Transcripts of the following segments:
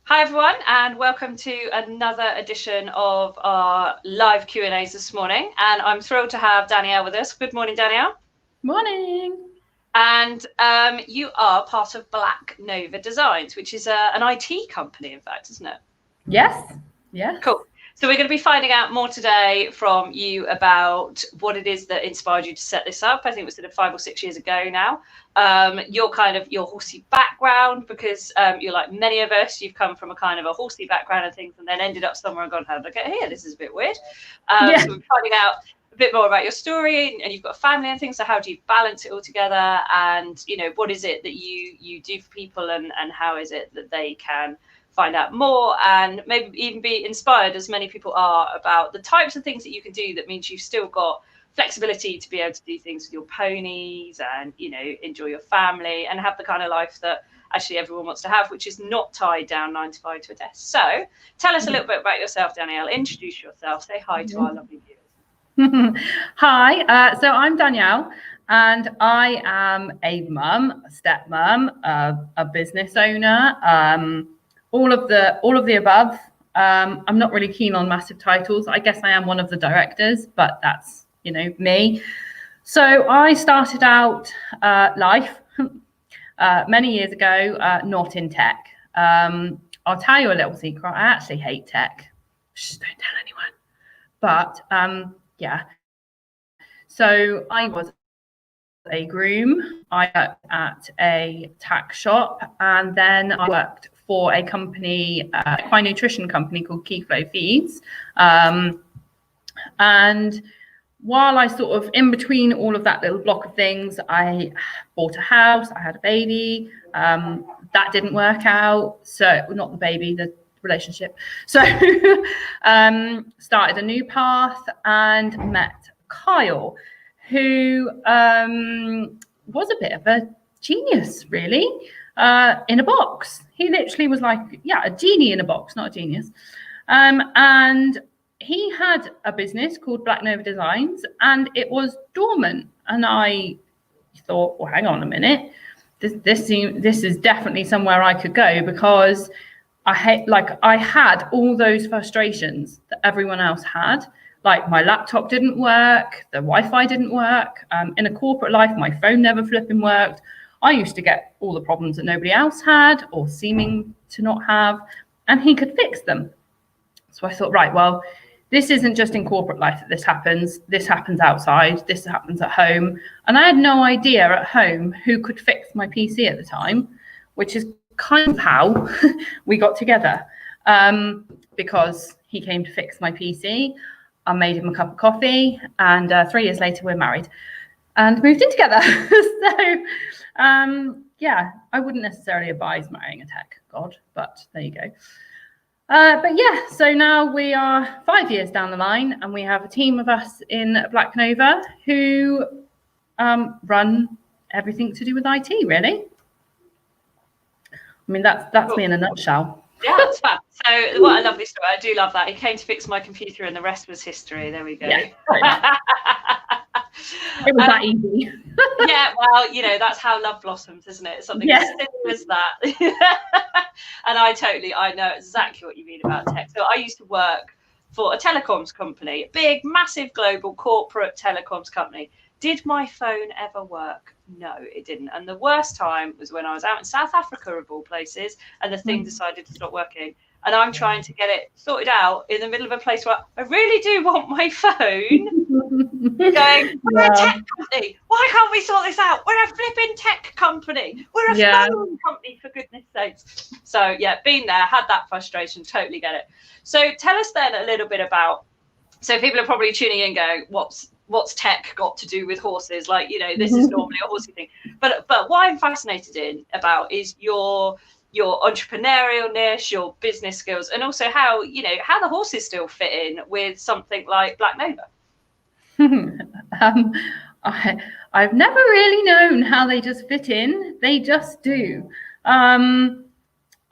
Hi everyone, and welcome to another edition of our live Q&As this morning. And I'm thrilled to have Danielle with us. Good morning, Danielle. Morning. And you are part of Black Nova Designs, which is an IT company, in fact, isn't it? Yes. Yeah. Cool. So we're going to be finding out more today from you about what it is that inspired you to set this up. I think it was sort of 5 or 6 years ago now. Your horsey background, because you're like many of us, you've come from a kind of a horsey background and things, and then ended up somewhere and gone, how did I get here? This is a bit weird. Yeah. So we're finding out a bit more about your story, and you've got a family and things. So how do you balance it all together? And what is it that you do for people, and how is it that they can find out more and maybe even be inspired, as many people are, about the types of things that you can do that means you've still got flexibility to be able to do things with your ponies and enjoy your family and have the kind of life that actually everyone wants to have, which is not tied down 9 to 5 to a desk. So tell us a little bit about yourself, Danielle. Introduce yourself, say hi to our lovely viewers. Hi, so I'm Danielle, and I am a mum, a stepmom, a business owner, all of the above. I'm not really keen on massive titles. I guess I am one of the directors, but that's me. So I started out life many years ago, not in tech. I'll tell you a little secret. I actually hate tech. Shh, don't tell anyone. But yeah. So I was a groom. I worked at a tack shop, and then I worked for a company, a nutrition company called Keyflow Feeds. And while I sort of in between all of that little block of things, I bought a house, I had a baby. That didn't work out. So not the baby, the relationship. So started a new path and met Kyle, who was a bit of a genius, really, in a box. He literally was like, a genie in a box, not a genius. And he had a business called Black Nova Designs, and it was dormant. And I thought, well, hang on a minute. This is definitely somewhere I could go, because I had all those frustrations that everyone else had. Like, my laptop didn't work, the Wi-Fi didn't work. In a corporate life, my phone never flipping worked. I used to get all the problems that nobody else had or seeming to not have, and he could fix them. So I thought, right, well, this isn't just in corporate life that this happens. This happens outside. This happens at home. And I had no idea at home who could fix my PC at the time, which is kind of how we got together, because he came to fix my PC. I made him a cup of coffee, and 3 years later, we're married and moved in together. So, I wouldn't necessarily advise marrying a tech god, but there you go. But yeah, so now we are 5 years down the line, and we have a team of us in Black Nova who run everything to do with IT, really. I mean, that's me in a nutshell. Yeah, that's fun. So what a lovely story. I do love that. He came to fix my computer and the rest was history. There we go. Yeah, it was that easy. Yeah, well, that's how love blossoms, isn't it? It's something as simple as that. And I know exactly what you mean about tech. So I used to work for a telecoms company, a big, massive global corporate telecoms company. Did my phone ever work? No, it didn't. And the worst time was when I was out in South Africa, of all places, and the thing decided to stop working. And I'm trying to get it sorted out in the middle of a place where I really do want my phone. Going, we're a tech company. Why can't we sort this out? We're a flipping tech company. We're a phone company, for goodness sakes. So yeah, been there, had that frustration, totally get it. So tell us then a little bit about, so people are probably tuning in going, what's tech got to do with horses? Like, this is normally a horsey thing. But what I'm fascinated about is your entrepreneurial niche, your business skills, and also how the horses still fit in with something like Black Nova. I've never really known how they just fit in. They just do. I'm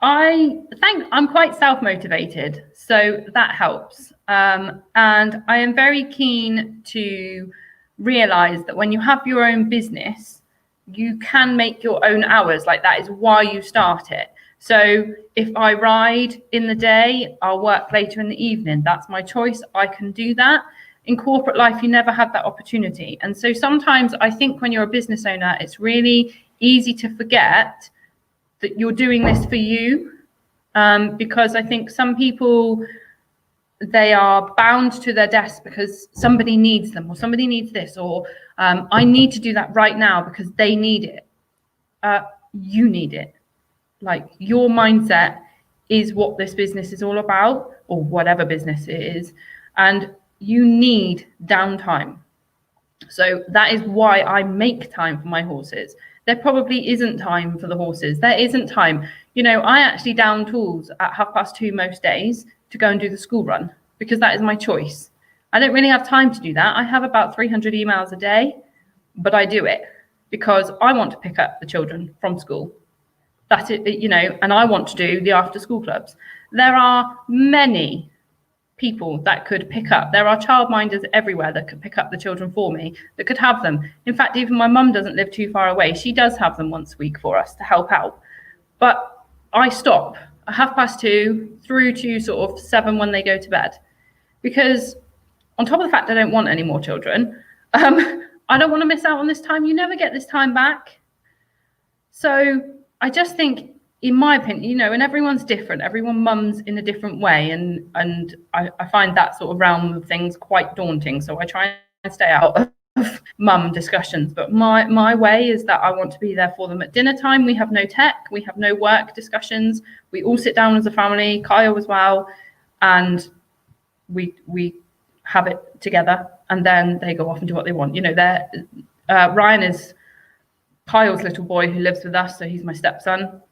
quite self-motivated, so that helps. And I am very keen to realize that when you have your own business, you can make your own hours. Like, that is why you start it. So if I ride in the day, I'll work later in the evening. That's my choice. I can do that. In corporate life, you never have that opportunity. And so sometimes I think when you're a business owner, it's really easy to forget that you're doing this for you. Because I think some people, they are bound to their desk because somebody needs them, or somebody needs this, or I need to do that right now because they need it. You need it. Like, your mindset is what this business is all about, or whatever business it is, and you need downtime. So that is why I make time for my horses. There probably isn't time for the horses. There isn't time. You know, I actually down tools at 2:30 most days to go and do the school run, because that is my choice. I don't really have time to do that. I have about 300 emails a day, but I do it because I want to pick up the children from school. That's it, you know, and I want to do the after school clubs. There are many people that could pick up. There are childminders everywhere that could pick up the children for me, that could have them. In fact, even my mum doesn't live too far away. She does have them once a week for us to help out. But I stop at 2:30 through to sort of 7 when they go to bed. Because on top of the fact I don't want any more children, I don't want to miss out on this time. You never get this time back. So I just think, in my opinion, you know, and everyone's different. Everyone mums in a different way. And I find that sort of realm of things quite daunting. So I try and stay out of mum discussions. But my way is that I want to be there for them at dinner time. We have no tech. We have no work discussions. We all sit down as a family, Kyle as well. And we have it together. And then they go off and do what they want. You know, Ryan is Kyle's little boy who lives with us. So he's my stepson.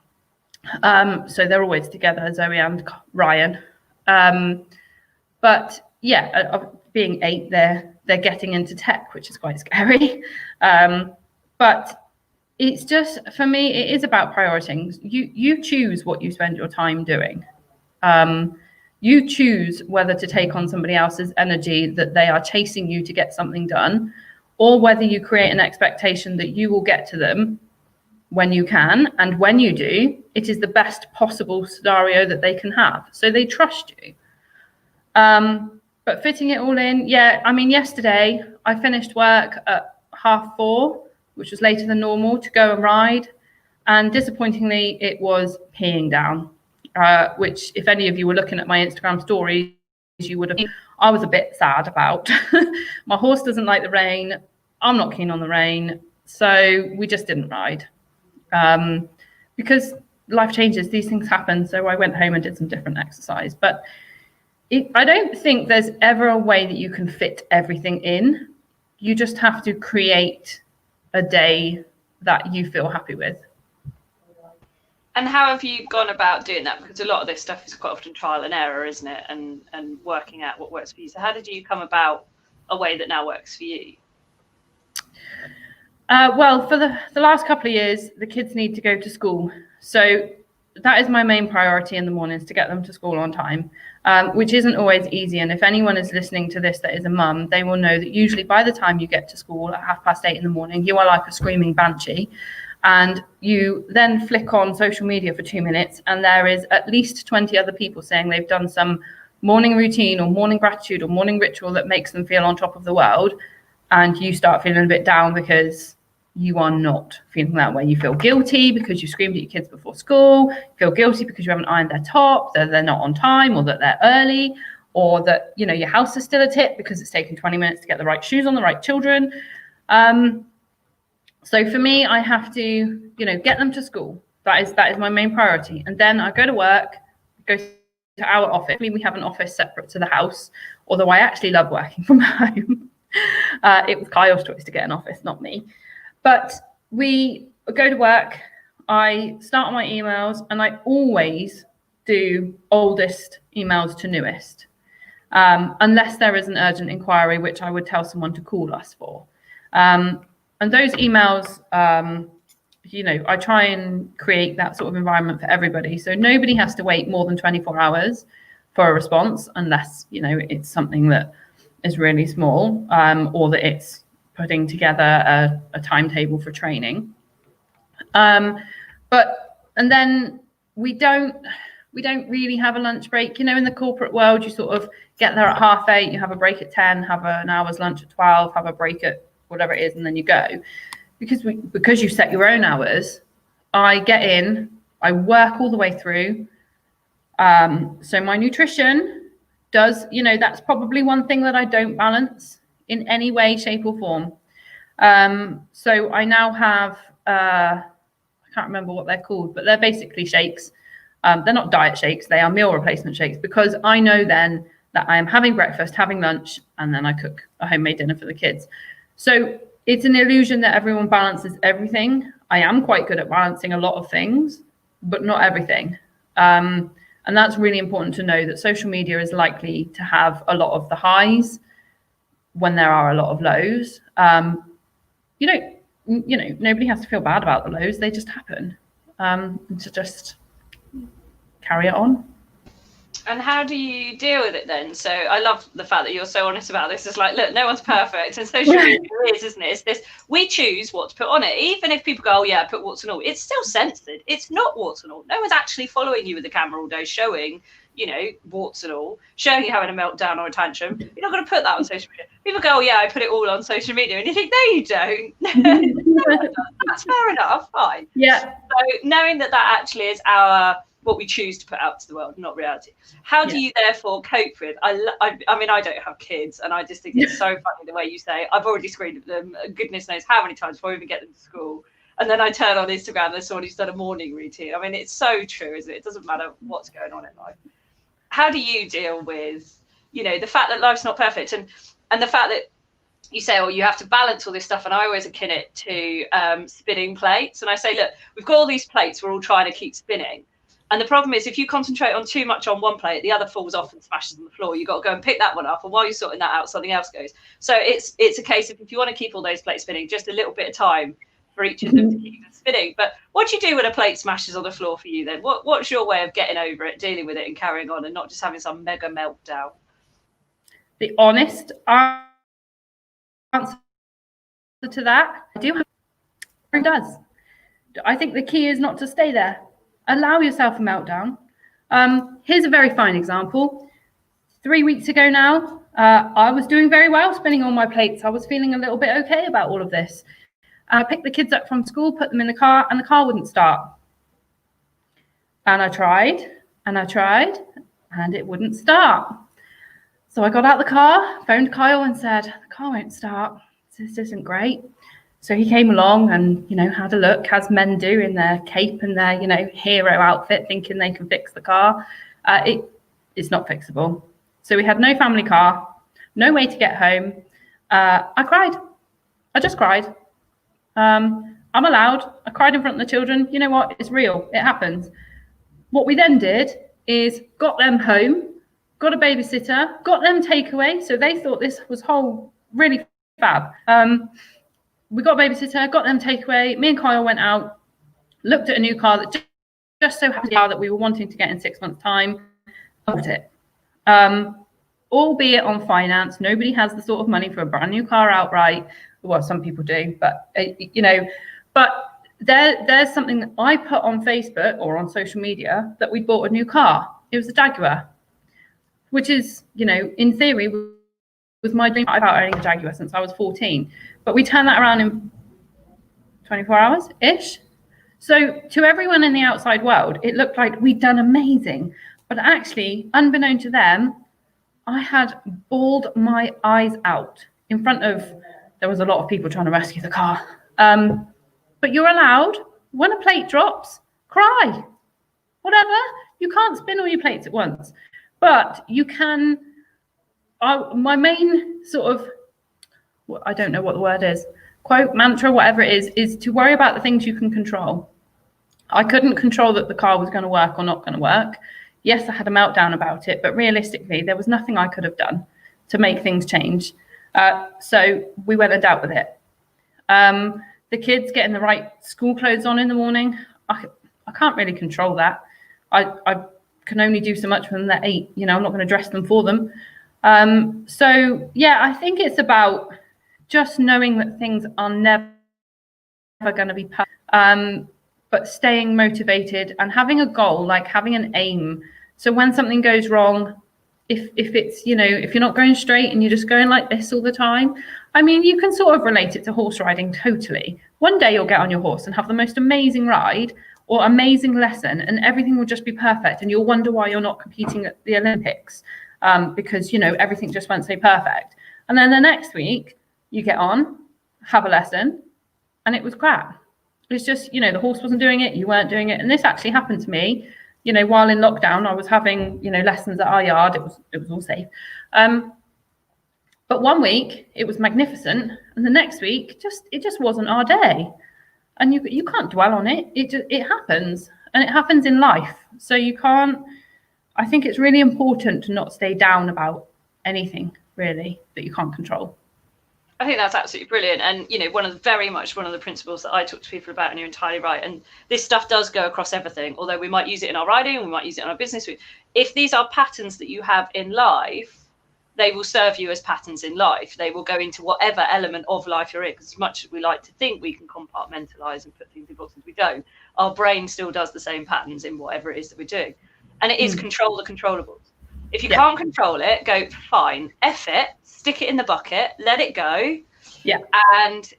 So they're always together, Zoe and Ryan. But yeah, being 8, they're getting into tech, which is quite scary. But it's just, for me, it is about prioritizing. You choose what you spend your time doing. You choose whether to take on somebody else's energy that they are chasing you to get something done, or whether you create an expectation that you will get to them when you can, and when you do, it is the best possible scenario that they can have. So they trust you. But fitting it all in, yeah, I mean, yesterday I finished work at 4:30, which was later than normal, to go and ride. And disappointingly, it was peeing down, which, if any of you were looking at my Instagram stories, you would have. I was a bit sad about. My horse doesn't like the rain. I'm not keen on the rain. So we just didn't ride. Because life changes, these things happen. So I went home and did some different exercise. But I don't think there's ever a way that you can fit everything in. You just have to create a day that you feel happy with. And how have you gone about doing that? Because a lot of this stuff is quite often trial and error, isn't it? And working out what works for you. So how did you come about a way that now works for you? Well, for the last couple of years, the kids need to go to school. So that is my main priority in the mornings, to get them to school on time, which isn't always easy. And if anyone is listening to this that is a mum, they will know that usually by the time you get to school at 8:30 in the morning, you are like a screaming banshee. And you then flick on social media for 2 minutes, and there is at least 20 other people saying they've done some morning routine or morning gratitude or morning ritual that makes them feel on top of the world. And you start feeling a bit down because you are not feeling that way. You feel guilty because you screamed at your kids before school. You feel guilty because you haven't ironed their top, that they're not on time, or that they're early, or that, you know, your house is still a tip because it's taken 20 minutes to get the right shoes on the right children. So for me, I have to, you know, get them to school. That is my main priority. And then I go to work, go to our office. We have an office separate to the house, although I actually love working from home. It was Kyle's choice to get an office, not me. But we go to work, I start on my emails, and I always do oldest emails to newest, unless there is an urgent inquiry, which I would tell someone to call us for. And those emails, you know, I try and create that sort of environment for everybody. So nobody has to wait more than 24 hours for a response, unless, you know, it's something that is really small, or that it's putting together a timetable for training. And then we don't really have a lunch break. In the corporate world, you sort of get there at 8:30, you have a break at 10, have an hour's lunch at 12, have a break at whatever it is, and then you go. Because you set your own hours, I get in, I work all the way through. So my nutrition does, that's probably one thing that I don't balance in any way, shape, or form. So I now have, I can't remember what they're called, but they're basically shakes. They're not diet shakes, they are meal replacement shakes, because I know then that I am having breakfast, having lunch, and then I cook a homemade dinner for the kids. So it's an illusion that everyone balances everything. I am quite good at balancing a lot of things, but not everything. And that's really important to know, that social media is likely to have a lot of the highs when there are a lot of lows. Nobody has to feel bad about the lows, they just happen. To just carry it on. And how do you deal with it then? So I love the fact that you're so honest about this. It's like, look, no one's perfect, and social media is, isn't it? It's this, we choose what to put on it. Even if people go, oh yeah, put warts and all, it's still censored. It's not warts and all. No one's actually following you with the camera all day showing, warts and all, showing you having a meltdown or a tantrum. You're not going to put that on social media. People go, oh yeah, I put it all on social media, and you think, no, you don't. No one does. That's fair enough, fine. Yeah. So knowing that actually is what we choose to put out to the world, not reality. How do you therefore cope with? I mean, I don't have kids, and I just think it's so funny the way you say, I've already screened at them, goodness knows how many times before I even get them to school. And then I turn on Instagram and there's someone who's done a morning routine. I mean, it's so true, isn't it? It doesn't matter what's going on in life. How do you deal with, the fact that life's not perfect, and the fact that you say, oh, you have to balance all this stuff? And I always akin it to spinning plates. And I say, look, we've got all these plates, we're all trying to keep spinning. And the problem is, if you concentrate on too much on one plate, the other falls off and smashes on the floor. You've got to go and pick that one up. And while you're sorting that out, something else goes. So it's a case of, if you want to keep all those plates spinning, just a little bit of time for each of them to keep them spinning. But what do you do when a plate smashes on the floor for you then? What's your way of getting over it, dealing with it and carrying on, and not just having some mega meltdown? The honest answer to that, I do have, it does. I think the key is not to stay there. Allow yourself a meltdown. Here's a very fine example. 3 weeks ago now, I was doing very well spinning all my plates. I was feeling a little bit okay about all of this. I picked the kids up from school, put them in the car, and the car wouldn't start. And I tried, and it wouldn't start. So I got out the car, phoned Kyle and said, the car won't start. This isn't great. So he came along and, had a look, as men do, in their cape and their, hero outfit, thinking they can fix the car. It's not fixable. So we had no family car, no way to get home. I cried. I just cried. I'm allowed. I cried in front of the children. You know what? It's real. It happens. What we then did is got them home, got a babysitter, got them takeaway. So they thought this was really fab. We got a babysitter, got them takeaway. Me and Kyle went out, looked at a new car that just so happened that we were wanting to get in 6 months' time. Loved it. Albeit on finance, nobody has the sort of money for a brand new car outright. Well, some people do, but but there's something that I put on Facebook or on social media that we bought a new car. It was a Jaguar, which is, in theory, was my dream about owning a Jaguar since I was 14. But we turned that around in 24 hours-ish. So to everyone in the outside world, it looked like we'd done amazing. But actually, unbeknown to them, I had bawled my eyes out in front of, there was a lot of people trying to rescue the car. But you're allowed, when a plate drops, cry. Whatever. You can't spin all your plates at once. But you can, my main sort of, I don't know what the word is, quote, mantra, whatever it is to worry about the things you can control. I couldn't control that the car was going to work or not going to work. Yes, I had a meltdown about it, but realistically, there was nothing I could have done to make things change. So we went and dealt with it. The kids getting the right school clothes on in the morning, I can't really control that. I can only do so much when they're 8. I'm not going to dress them for them. So yeah, I think it's about just knowing that things are never going to be perfect. but staying motivated and having a goal, like having an aim. So when something goes wrong, if it's, if you're not going straight and you're just going like this all the time, I mean, you can sort of relate it to horse riding totally. One day you'll get on your horse and have the most amazing ride or amazing lesson, and everything will just be perfect, and you'll wonder why you're not competing at the Olympics, because everything just went so perfect. And then the next week you get on, have a lesson, and it was crap. It's just, the horse wasn't doing it, you weren't doing it. And this actually happened to me, while in lockdown. I was having, lessons at our yard. It was all safe. But one week it was magnificent, and the next week it just wasn't our day. And you can't dwell on it. It happens, and it happens in life. So you can't. I think it's really important to not stay down about anything really that you can't control. I think that's absolutely brilliant. And, one of the principles that I talk to people about, and you're entirely right. And this stuff does go across everything, although we might use it in our riding, we might use it in our business. If these are patterns that you have in life, they will serve you as patterns in life. They will go into whatever element of life you're in. Because as much as we like to think we can compartmentalize and put things in boxes, we don't. Our brain still does the same patterns in whatever it is that we're doing. And it is control the controllables. If you can't control it, go, fine, F it, stick it in the bucket, let it go. Yeah. And,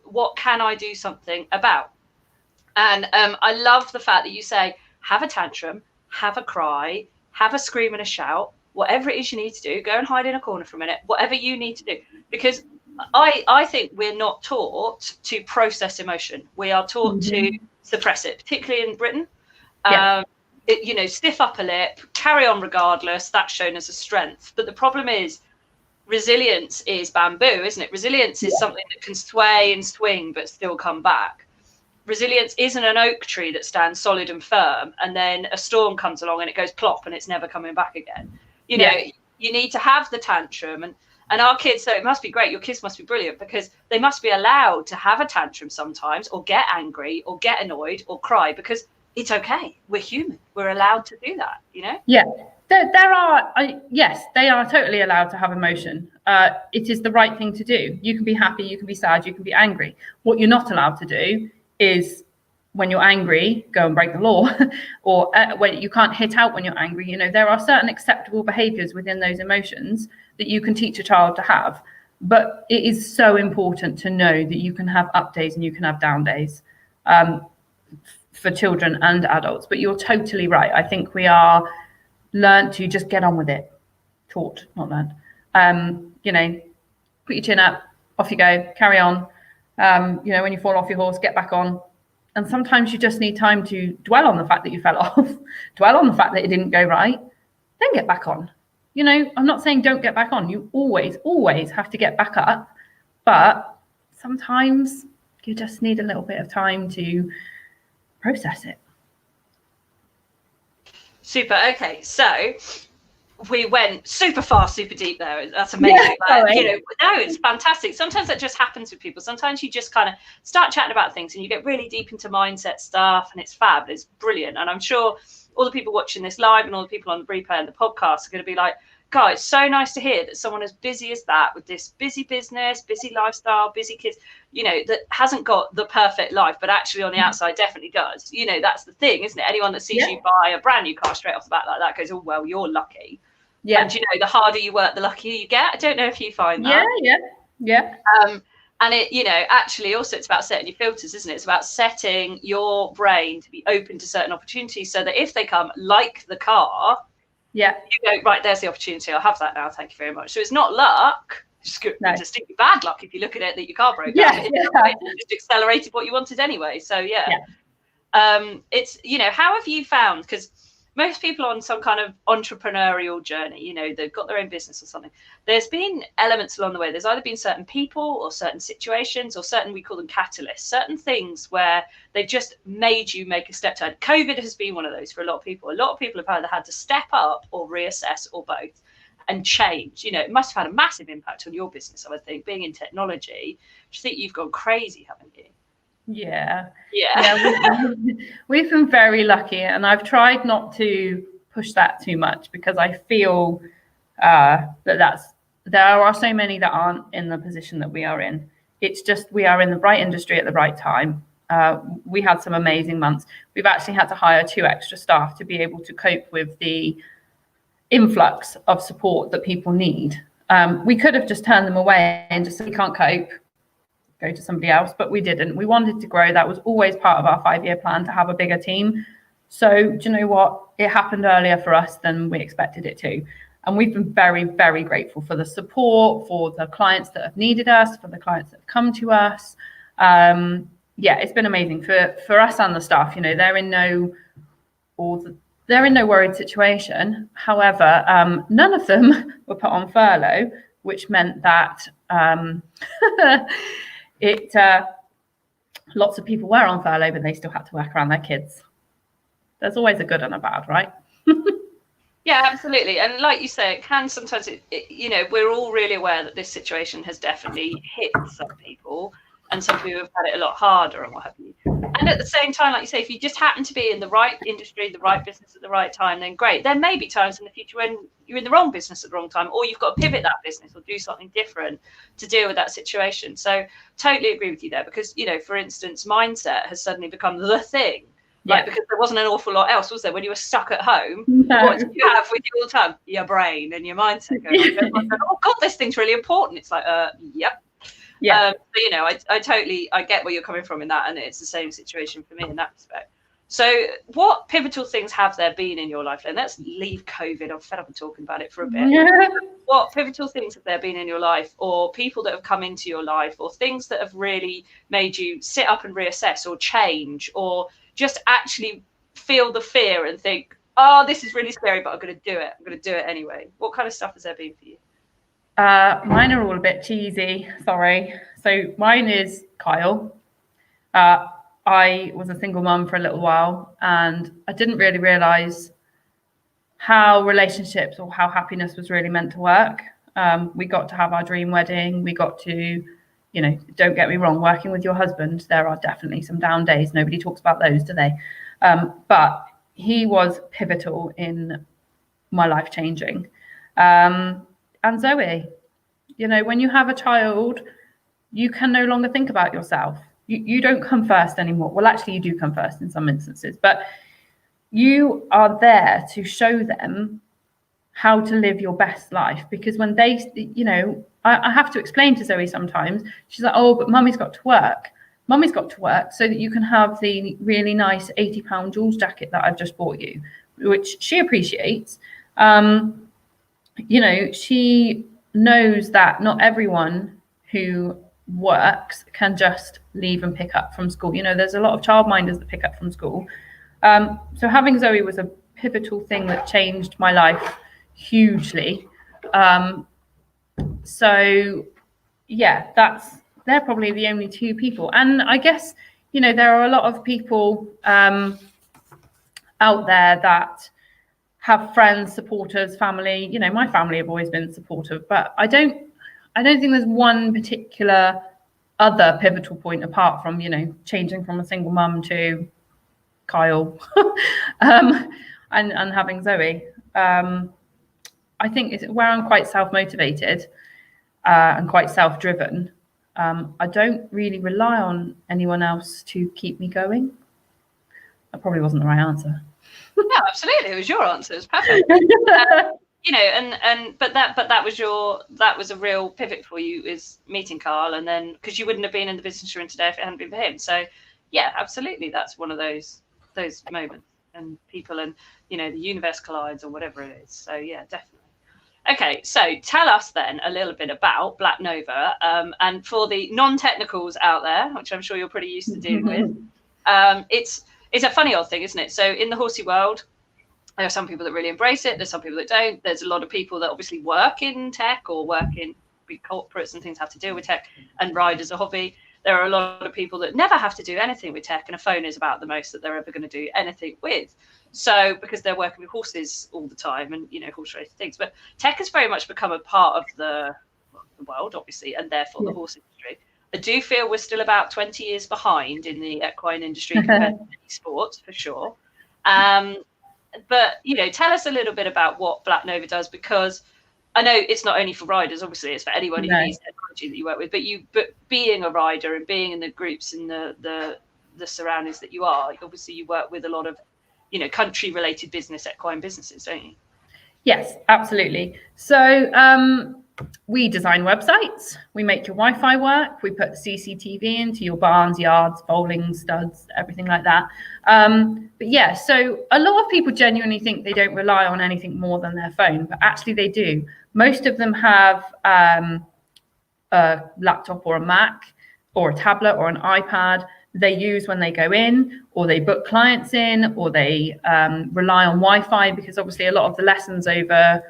what can I do something about? And I love the fact that you say, have a tantrum, have a cry, have a scream and a shout, whatever it is you need to do, go and hide in a corner for a minute, whatever you need to do. Because I think we're not taught to process emotion. We are taught to suppress it, particularly in Britain. Stiff upper lip, carry on regardless. That's shown as a strength. But the problem is, resilience is bamboo, isn't it? Resilience is something that can sway and swing but still come back. Resilience isn't an oak tree that stands solid and firm, and then a storm comes along and it goes plop and it's never coming back again. You need to have the tantrum, and our kids, so it must be great. Your kids must be brilliant, because they must be allowed to have a tantrum sometimes, or get angry or get annoyed or cry, because it's okay. We're human. We're allowed to do that, Yeah, yes, they are totally allowed to have emotion. It is the right thing to do. You can be happy, you can be sad, you can be angry. What you're not allowed to do is, when you're angry, go and break the law, or when you can't hit out when you're angry. There are certain acceptable behaviors within those emotions that you can teach a child to have. But it is so important to know that you can have up days and you can have down days. For children and adults. But you're totally right. I think we are learned to just get on with it. Taught, not learned. Put your chin up, off you go, carry on. When you fall off your horse, get back on. And sometimes you just need time to dwell on the fact that you fell off, dwell on the fact that it didn't go right, then get back on. I'm not saying don't get back on. You always have to get back up. But sometimes you just need a little bit of time to process it. Super. Okay, so we went super fast, super deep there. That's amazing. No, it's fantastic. Sometimes that just happens with people. Sometimes you just kind of start chatting about things and you get really deep into mindset stuff, and it's fab. It's brilliant. And I'm sure all the people watching this live and all the people on the replay and the podcast are going to be like, God, it's so nice to hear that someone as busy as that, with this busy business, busy lifestyle, busy kids, that hasn't got the perfect life, but actually on the outside definitely does. That's the thing, isn't it? Anyone that sees you buy a brand new car straight off the bat like that goes, oh, well, you're lucky. Yeah. And, the harder you work, the luckier you get. I don't know if you find that. Yeah. And it, actually also it's about setting your filters, isn't it? It's about setting your brain to be open to certain opportunities, so that if they come, like the car, you go, right, there's the opportunity. I'll have that now. Thank you very much. So it's not luck. It's distinctly bad luck if you look at it that your car broke down. It just accelerated what you wanted anyway. So it's, how have you found, because most people on some kind of entrepreneurial journey, they've got their own business or something. There's been elements along the way. There's either been certain people or certain situations or certain, we call them catalysts, certain things where they've just made you make a step forward. COVID has been one of those for a lot of people. A lot of people have either had to step up or reassess or both and change. It must have had a massive impact on your business, I would think, being in technology. I think you've gone crazy, haven't you? Yeah. We've been very lucky, and I've tried not to push that too much, because I feel there are so many that aren't in the position that we are in. It's just, we are in the right industry at the right time. we had some amazing months. We've actually had to hire 2 extra staff to be able to cope with the influx of support that people need. We could have just turned them away and just said, we can't cope, go to somebody else, but we didn't. We wanted to grow. That was always part of our 5-year plan, to have a bigger team. So do you know what? It happened earlier for us than we expected it to. And we've been very, very grateful for the support, for the clients that have needed us, for the clients that have come to us. Yeah, it's been amazing for us and the staff. You know, they're in no worried situation. However, none of them were put on furlough, which meant that lots of people were on furlough, but they still had to work around their kids. There's always a good and a bad, right? Yeah, absolutely. And like you say, it can sometimes, you know, we're all really aware that this situation has definitely hit some people, and some people have had it a lot harder and what have you. And at the same time, like you say, if you just happen to be in the right industry, the right business at the right time, then great. There may be times in the future when you're in the wrong business at the wrong time, or you've got to pivot that business or do something different to deal with that situation. So totally agree with you there, because, you know, for instance, mindset has suddenly become the thing. Like, because there wasn't an awful lot else, was there? When you were stuck at home, what did you have with you all the time? Your brain and your mindset going, oh God, this thing's really important. It's like, yep. Yeah. But, you know, I get where you're coming from in that, and it's the same situation for me in that respect. So what pivotal things have there been in your life? And let's leave COVID. I'm fed up of talking about it for a bit. What pivotal things have there been in your life, or people that have come into your life, or things that have really made you sit up and reassess or change, or just actually feel the fear and think, oh, this is really scary, but I'm going to do it. I'm going to do it anyway. What kind of stuff has there been for you? Mine are all a bit cheesy, sorry. So mine is Kyle. I was a single mum for a little while, and I didn't really realize how relationships or how happiness was really meant to work. We got to have our dream wedding. We got to, you know, don't get me wrong, working with your husband, there are definitely some down days. Nobody talks about those, do they? But he was pivotal in my life changing. And Zoe, you know, when you have a child, you can no longer think about yourself. You don't come first anymore. Well, actually, you do come first in some instances, but you are there to show them how to live your best life. Because when they, you know, I have to explain to Zoe sometimes, she's like, oh, but mummy's got to work. Mummy's got to work so that you can have the really nice £80 Jules jacket that I've just bought you, which she appreciates. You know, she knows that not everyone who works can just leave and pick up from school. You know, there's a lot of childminders that pick up from school. So having Zoe was a pivotal thing that changed my life hugely. So yeah, they're probably the only 2 people. And I guess, you know, there are a lot of people out there that have friends, supporters, family. You know, my family have always been supportive, but I don't think there's one particular other pivotal point apart from, you know, changing from a single mum to Kyle and having Zoe. I think it's where I'm quite self-motivated and quite self-driven. I don't really rely on anyone else to keep me going. That probably wasn't the right answer. No, absolutely. It was your answer. It was perfect. You know, but that was a real pivot for you, is meeting Carl, and then because you wouldn't have been in the business you're in today if it hadn't been for him. So yeah, absolutely, that's one of those moments, and people, and you know, the universe collides or whatever it is. So yeah, definitely. Okay, so tell us then a little bit about Black Nova, and for the non-technicals out there, which I'm sure you're pretty used to dealing with, it's a funny old thing, isn't it? So in the horsey world, there are some people that really embrace it. There's some people that don't. There's a lot of people that obviously work in tech or work in big corporates and things have to deal with tech and ride as a hobby. There are a lot of people that never have to do anything with tech, and a phone is about the most that they're ever going to do anything with. So because they're working with horses all the time and, you know, horse related things. But tech has very much become a part of the world, obviously, and therefore the horse industry. I do feel we're still about 20 years behind in the equine industry compared to sports, for sure. But, you know, tell us a little bit about what Black Nova does, because I know it's not only for riders, obviously, it's for anyone who needs technology that you work with, but being a rider and being in the groups and the the surroundings that you are, obviously you work with a lot of, you know, country related equine businesses, don't you? Yes, absolutely. So we design websites, we make your Wi-Fi work, we put CCTV into your barns, yards, bowling studs, everything like that. But yeah, so a lot of people genuinely think they don't rely on anything more than their phone, but actually they do. Most of them have a laptop or a Mac or a tablet or an iPad they use when they go in, or they book clients in, or they rely on Wi-Fi, because obviously a lot of the lessons over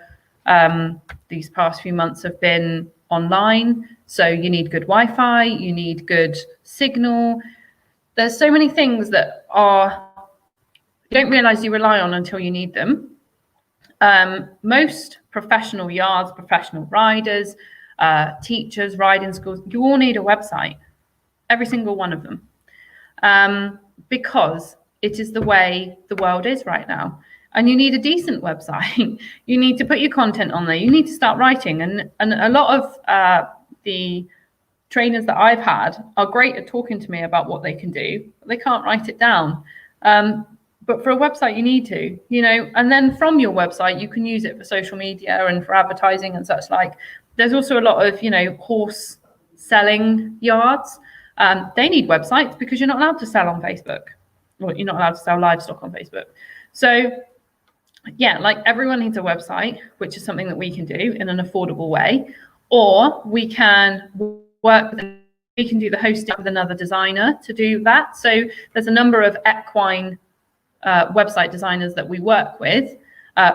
these past few months have been online. So you need good Wi-Fi, you need good signal. There's so many things that you don't realize you rely on until you need them. Most professional yards, professional riders, teachers, riding schools, you all need a website, every single one of them. Because it is the way the world is right now. And you need a decent website. You need to put your content on there. You need to start writing. And a lot of the trainers that I've had are great at talking to me about what they can do, but they can't write it down. But for a website, you need to, you know, and then from your website, you can use it for social media and for advertising and such like. There's also a lot of, you know, horse selling yards. They need websites because you're not allowed to sell on Facebook, or you're not allowed to sell livestock on Facebook. So yeah, like everyone needs a website, which is something that we can do in an affordable way, or we can we can do the hosting with another designer to do that. So there's a number of equine website designers that we work with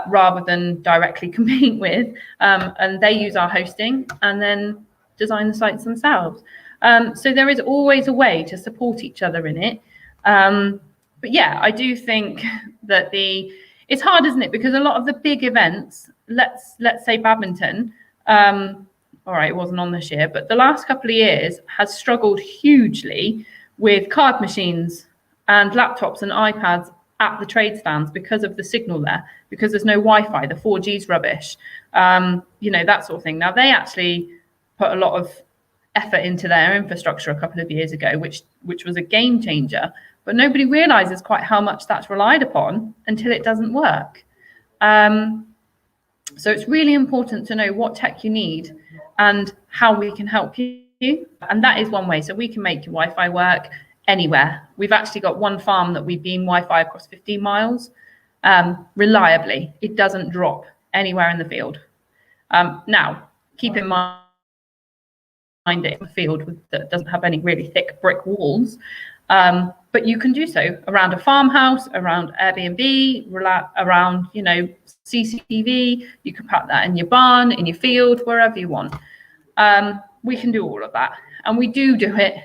rather than directly compete with, and they use our hosting and then design the sites themselves. So there is always a way to support each other in it. But yeah, I do think that it's hard, isn't it? Because a lot of the big events, let's say badminton, all right, it wasn't on this year, but the last couple of years has struggled hugely with card machines and laptops and iPads at the trade stands because of the signal there, because there's no Wi-Fi, the 4G's rubbish, you know, that sort of thing. Now, they actually put a lot of effort into their infrastructure a couple of years ago, which was a game changer, but nobody realizes quite how much that's relied upon until it doesn't work. So it's really important to know what tech you need and how we can help you. And that is one way. So we can make your Wi-Fi work anywhere. We've actually got one farm that we've been Wi-Fi across 15 miles reliably. It doesn't drop anywhere in the field. Now, keep in mind it in a field that doesn't have any really thick brick walls. But you can do so around a farmhouse, around Airbnb, around, you know, CCTV. You can put that in your barn, in your field, wherever you want. We can do all of that. And we do it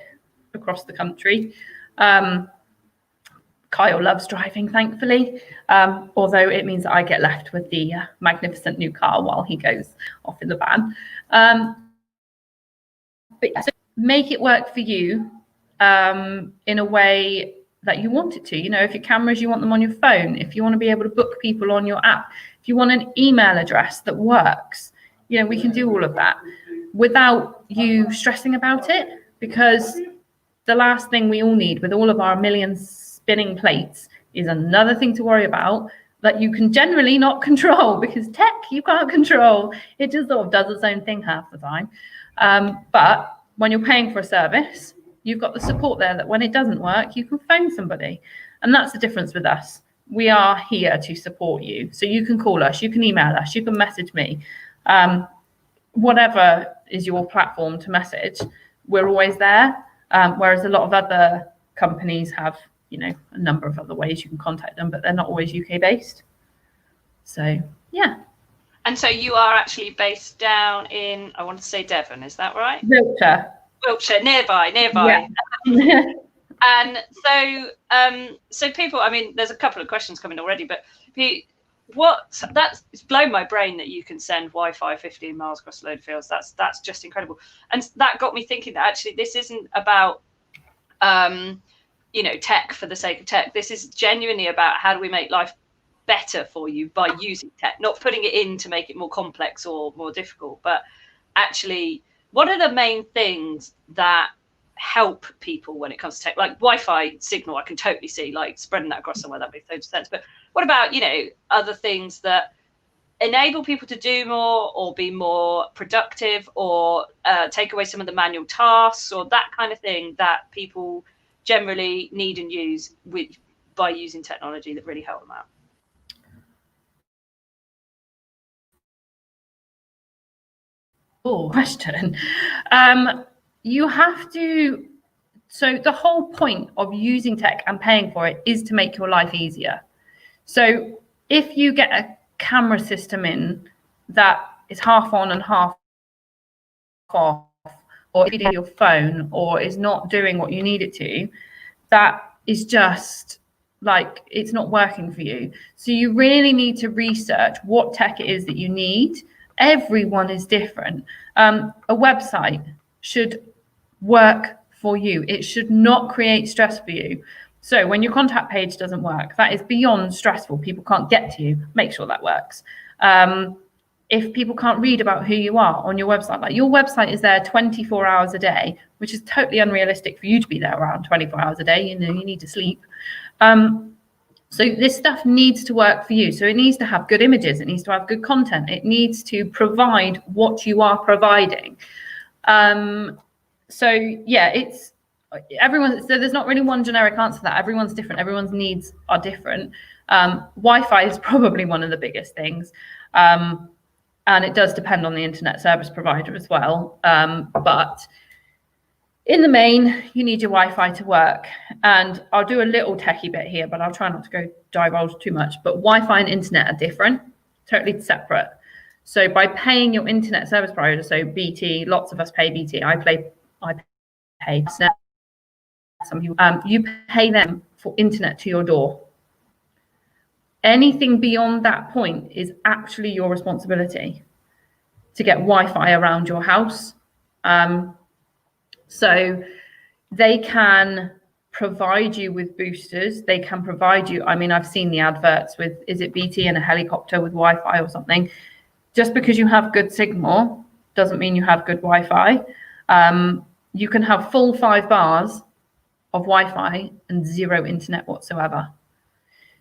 across the country. Kyle loves driving, thankfully, although it means that I get left with the magnificent new car while he goes off in the van. But yeah, so make it work for you in a way that you want it to. You know, if your cameras, you want them on your phone, if you want to be able to book people on your app, if you want an email address that works, you know, we can do all of that without you stressing about it, because the last thing we all need with all of our million spinning plates is another thing to worry about that you can generally not control, because tech you can't control. It just sort of does its own thing half the time. But when you're paying for a service, you've got the support there that when it doesn't work, you can phone somebody. And that's the difference with us. We are here to support you. So you can call us, you can email us, you can message me. Whatever is your platform to message, we're always there. Whereas a lot of other companies have, you know, a number of other ways you can contact them, but they're not always UK based. So, yeah. And so you are actually based down in, I want to say Devon, is that right? Wiltshire, nearby. Yeah. And so people, I mean, there's a couple of questions coming already, but it's blown my brain that you can send Wi-Fi 15 miles across a load of fields. That's just incredible. And that got me thinking that actually this isn't about you know, tech for the sake of tech. This is genuinely about how do we make life better for you by using tech, not putting it in to make it more complex or more difficult, but actually what are the main things that help people when it comes to tech? Like Wi-Fi signal, I can totally see like spreading that across somewhere, that makes total sense. But what about, you know, other things that enable people to do more or be more productive, or take away some of the manual tasks, or that kind of thing that people generally need and use by using technology that really help them out? Oh, question. You have to, so the whole point of using tech and paying for it is to make your life easier. So if you get a camera system in that is half on and half off, or if you do your phone or is not doing what you need it to, that is just like, it's not working for you. So you really need to research what tech it is that you need. Everyone is different. A website should work for you. It should not create stress for you. So when your contact page doesn't work, that is beyond stressful. People can't get to you. Make sure that works. If people can't read about who you are on your website, like your website is there 24 hours a day, which is totally unrealistic for you to be there around 24 hours a day. You know, you need to sleep. So this stuff needs to work for you. So it needs to have good images. It needs to have good content. It needs to provide what you are providing. So yeah, it's everyone. So there's not really one generic answer to that. Everyone's different. Everyone's needs are different. Wi-Fi is probably one of the biggest things. And it does depend on the internet service provider as well. But in the main, you need your Wi-Fi to work. And I'll do a little techie bit here, but I'll try not to go divulge too much. But Wi-Fi and internet are different, totally separate. So by paying your internet service provider, so BT, lots of us pay BT. I pay Snap. Some people, you pay them for internet to your door. Anything beyond that point is actually your responsibility to get Wi-Fi around your house. So they can provide you with boosters. They can provide you, I mean, I've seen the adverts with, is it BT and a helicopter with Wi-Fi or something? Just because you have good signal doesn't mean you have good Wi-Fi. You can have full 5 bars of Wi-Fi and 0 internet whatsoever.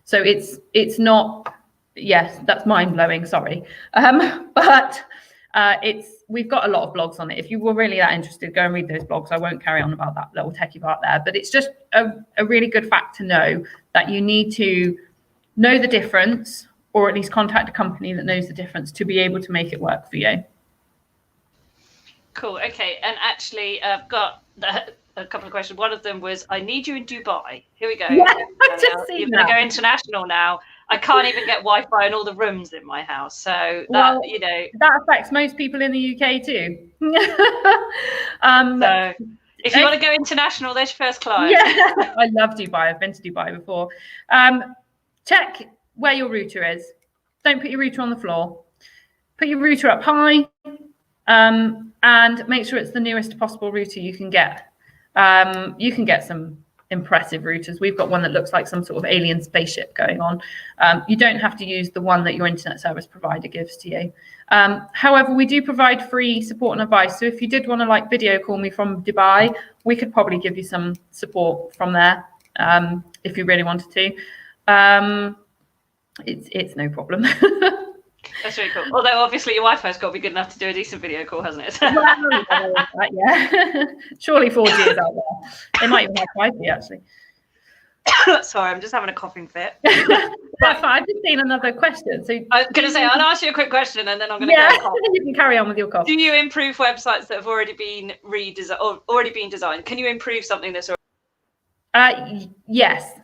So it's not, yes, that's mind-blowing, sorry. But we've got a lot of blogs on it. If you were really that interested, go and read those blogs. I won't carry on about that little techie part there, but it's just a really good fact to know that you need to know the difference, or at least contact a company that knows the difference to be able to make it work for you. Cool. Okay. And actually, I've got a couple of questions. One of them was, I need you in Dubai. Here we go. Yeah, I've just seen You're that. going to go international now. I can't even get Wi-Fi in all the rooms in my house. So that, well, you know, that affects most people in the UK too. So if you want to go international, there's your first client. Yeah, I love Dubai. I've been to Dubai before. Check where your router is. Don't put your router on the floor. Put your router up high, and make sure it's the newest possible router you can get. You can get some impressive routers. We've got one that looks like some sort of alien spaceship going on. You don't have to use the one that your internet service provider gives to you. However, we do provide free support and advice. So if you did want to like video call me from Dubai, we could probably give you some support from there, if you really wanted to. It's no problem. That's really cool. Although obviously your Wi-Fi's got to be good enough to do a decent video call, hasn't it? Well, yeah. Surely 4G is out there. They might even have 5G actually. Sorry, I'm just having a coughing fit. That's fine. I've just seen another question. So I was going to say, I'll ask you a quick question and then I'm going to go cough. You can carry on with your cough. Do you improve websites that have already been redesigned or already been designed? Can you improve something that's already... Yes,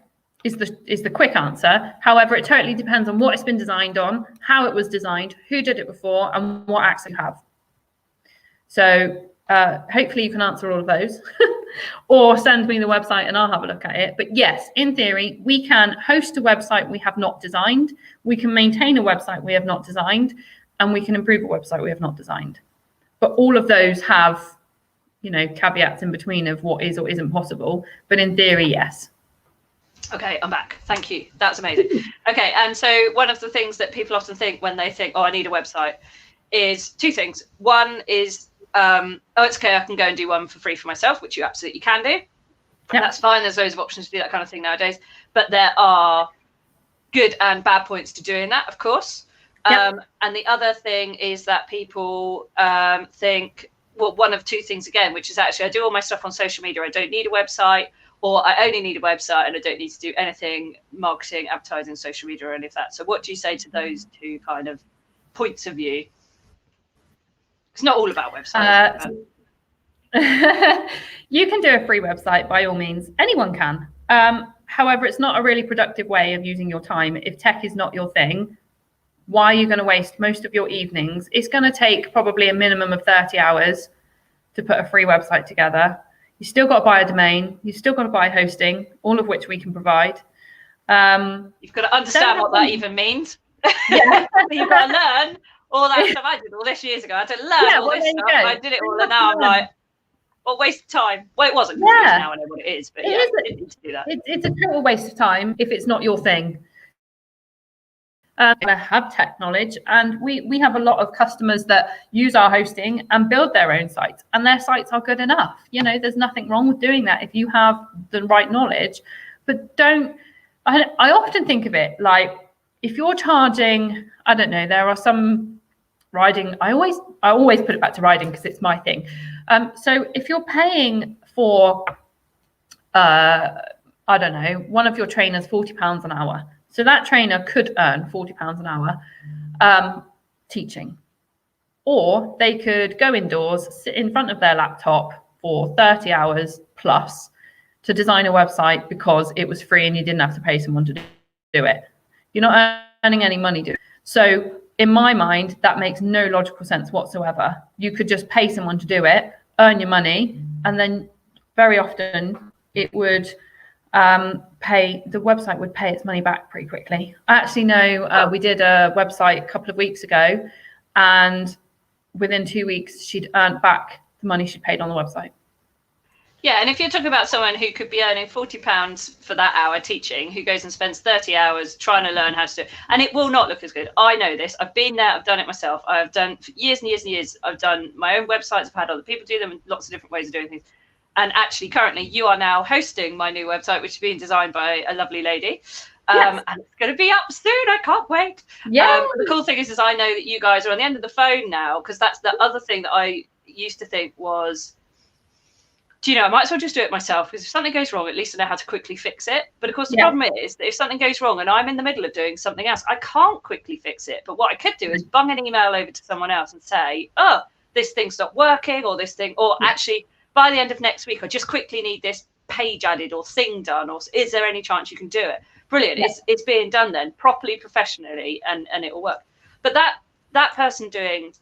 is the quick answer. However, it totally depends on what it's been designed on, how it was designed, who did it before, and what access you have. So hopefully you can answer all of those, or send me the website and I'll have a look at it. But yes, in theory, we can host a website we have not designed, we can maintain a website we have not designed, and we can improve a website we have not designed. But all of those have, you know, caveats in between of what is or isn't possible. But in theory, yes. Okay, I'm back. Thank you. That's amazing. Okay, and so one of the things that people often think when they think, oh, I need a website, is 2 things. One is oh, it's okay, I can go and do one for free for myself, which you absolutely can do. Yep. That's fine. There's loads of options to do that kind of thing nowadays. But there are good and bad points to doing that, of course. Yep. And the other thing is that people think, well, one of two things again, which is actually I do all my stuff on social media. I don't need a website, or I only need a website and I don't need to do anything marketing, advertising, social media, or any of that. So what do you say to those two kind of points of view? It's not all about websites. You can do a free website by all means. Anyone can. However, it's not a really productive way of using your time. If tech is not your thing, why are you going to waste most of your evenings? It's going to take probably a minimum of 30 hours to put a free website together. You still got to buy a domain. You still got to buy hosting, all of which we can provide. You've got to understand what that even means. Yeah. You've got to learn all that stuff. I did all this years ago. I had to learn all this stuff. I did it all, and now I'm like, what waste of time. Well, it wasn't. Yeah. Now I know what it is, but I didn't need to do that. It's a total waste of time if it's not your thing. I have tech knowledge, and we have a lot of customers that use our hosting and build their own sites, and their sites are good enough. You know, there's nothing wrong with doing that if you have the right knowledge. But I often think of it like, if you're charging, I don't know, there are some riding. I always put it back to riding because it's my thing. So if you're paying for, I don't know, one of your trainers £40 an hour. So that trainer could earn £40 an hour teaching. Or they could go indoors, sit in front of their laptop for 30 hours plus to design a website because it was free and you didn't have to pay someone to do it. You're not earning any money doing it. So in my mind, that makes no logical sense whatsoever. You could just pay someone to do it, earn your money, and then very often it would the website would pay its money back pretty quickly. I actually know we did a website a couple of weeks ago, and within 2 weeks she'd earned back the money she paid on the website. Yeah, and if you're talking about someone who could be earning £40 for that hour teaching, who goes and spends 30 hours trying to learn how to do it, and it will not look as good. I know this. I've been there. I've done it myself. I've done for years and years and years. I've done my own websites. I've had other people do them, and lots of different ways of doing things. And actually, currently, you are now hosting my new website, which is being designed by a lovely lady. Yes. And it's going to be up soon. I can't wait. Yeah. The cool thing is I know that you guys are on the end of the phone now, because that's the other thing that I used to think was, do you know, I might as well just do it myself, because if something goes wrong, at least I know how to quickly fix it. But of course, the problem is that if something goes wrong and I'm in the middle of doing something else, I can't quickly fix it. But what I could do is bung an email over to someone else and say, oh, this thing's not working, or this thing, or actually, by the end of next week, I just quickly need this page added or thing done, or is there any chance you can do it? Brilliant. It's being done then properly, professionally, and it will work. But that person doing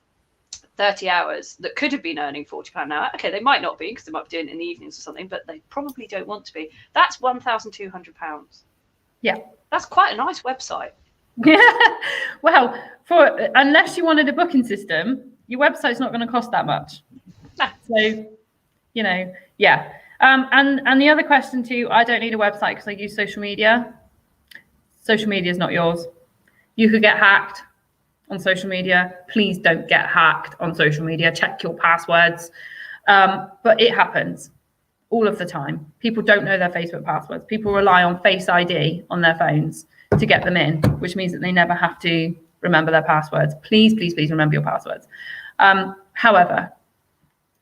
30 hours that could have been earning £40 an hour, okay, they might not be because they might be doing it in the evenings or something, but they probably don't want to be. That's £1,200. Yeah. That's quite a nice website. Yeah. Well, unless you wanted a booking system, your website's not going to cost that much. Nah. So, you know, yeah. And the other question too, I don't need a website because I use social media. Social media is not yours. You could get hacked on social media. Please don't get hacked on social media. Check your passwords. But it happens all of the time. People don't know their Facebook passwords. People rely on Face ID on their phones to get them in, which means that they never have to remember their passwords. Please, please, please remember your passwords. However,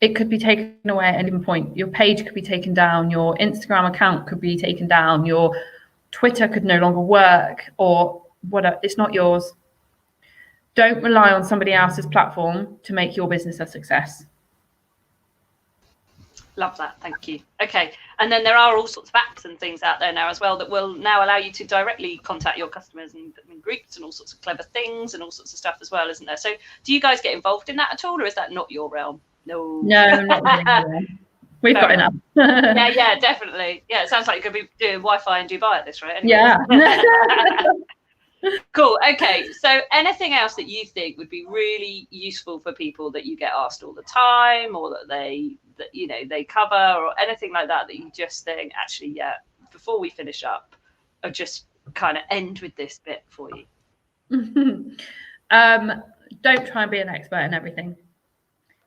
it could be taken away at any point. Your page could be taken down. Your Instagram account could be taken down. Your Twitter could no longer work, or whatever. It's not yours. Don't rely on somebody else's platform to make your business a success. Love that. Thank you. Okay. And then there are all sorts of apps and things out there now as well that will now allow you to directly contact your customers and put them in groups and all sorts of clever things and all sorts of stuff as well, isn't there? So do you guys get involved in that at all, or is that not your realm? No, not really. We've got enough. yeah, definitely. Yeah, it sounds like you're going to be doing Wi-Fi in Dubai at this rate. Anyway. Yeah. Cool. Okay. So anything else that you think would be really useful for people that you get asked all the time, or that they cover, or anything like that you just think, actually, yeah, before we finish up, I'll just kind of end with this bit for you? Don't try and be an expert in everything.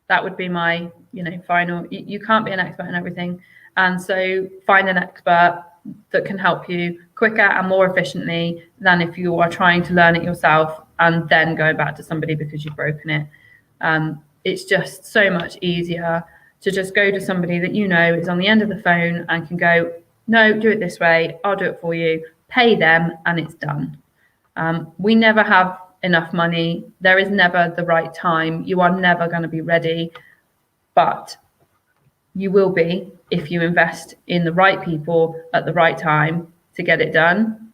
That would be my, final. You can't be an expert in everything. And so find an expert that can help you quicker and more efficiently than if you are trying to learn it yourself and then going back to somebody because you've broken it. It's just so much easier to just go to somebody that is on the end of the phone and can go, no, do it this way, I'll do it for you, pay them, and it's done. We never have enough money. There is never the right time. You are never going to be ready, but you will be if you invest in the right people at the right time to get it done.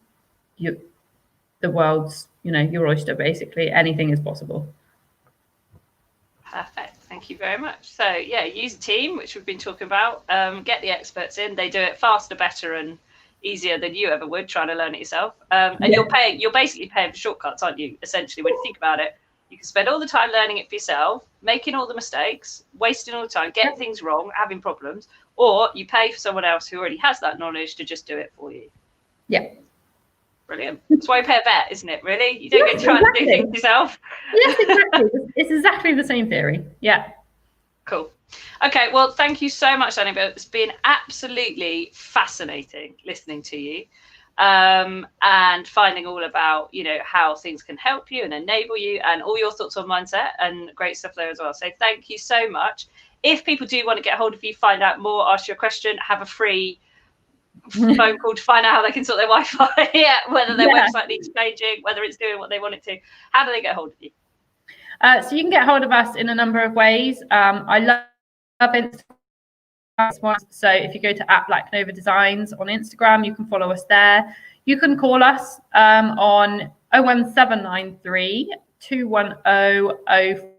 The world's, your oyster, basically. Anything is possible. Perfect. Thank you very much. So yeah, use a team, which we've been talking about. Get the experts in. They do it faster, better, and easier than you ever would trying to learn it yourself. And you're basically paying for shortcuts, aren't you? Essentially, when you think about it, you can spend all the time learning it for yourself, making all the mistakes, wasting all the time, getting things wrong, having problems, or you pay for someone else who already has that knowledge to just do it for you. Yeah. Brilliant. That's why you pay a vet, isn't it? Really? You don't get to try and do things yourself. Yes, exactly. It's exactly the same theory. Yeah. Cool. Okay, well, thank you so much, Danielle. It's been absolutely fascinating listening to you and finding all about, how things can help you and enable you and all your thoughts on mindset and great stuff there as well. So thank you so much. If people do want to get hold of you, find out more, ask you a question, have a free phone call to find out how they can sort their Wi-Fi, whether their website needs changing, whether it's doing what they want it to, how do they get hold of you? So you can get hold of us in a number of ways. I love Instagram. So if you go to @BlackNovaDesigns on Instagram, you can follow us there. You can call us on 01793 210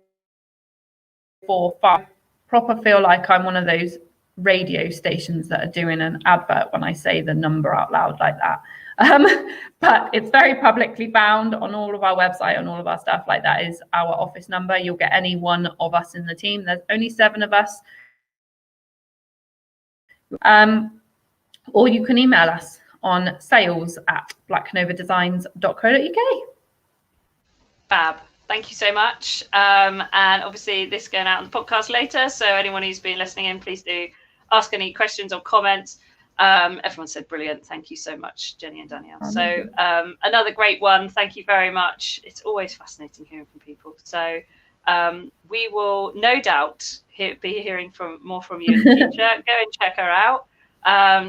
045. Proper feel like I'm one of those radio stations that are doing an advert when I say the number out loud like that. But it's very publicly found on all of our website, on all of our stuff. Like, that is our office number. You'll get any one of us in the team. There's only 7 of us. Or you can email us on sales@blacknovadesigns.co.uk. Fab. Thank you so much. And obviously this is going out on the podcast later. So anyone who's been listening in, please do ask any questions or comments. Everyone said brilliant. Thank you so much, Jenny and Danielle. So another great one. Thank you very much. It's always fascinating hearing from people. So we will no doubt be hearing more from you in the future. Go and check her out.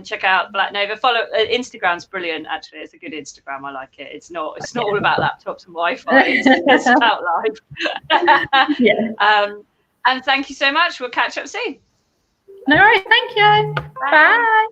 Check out Black Nova. Follow Instagram's brilliant. Actually, it's a good Instagram. I like it. It's not all about laptops and Wi-Fi. It's about life. And thank you so much. We'll catch up soon. No worries. Thank you. Bye.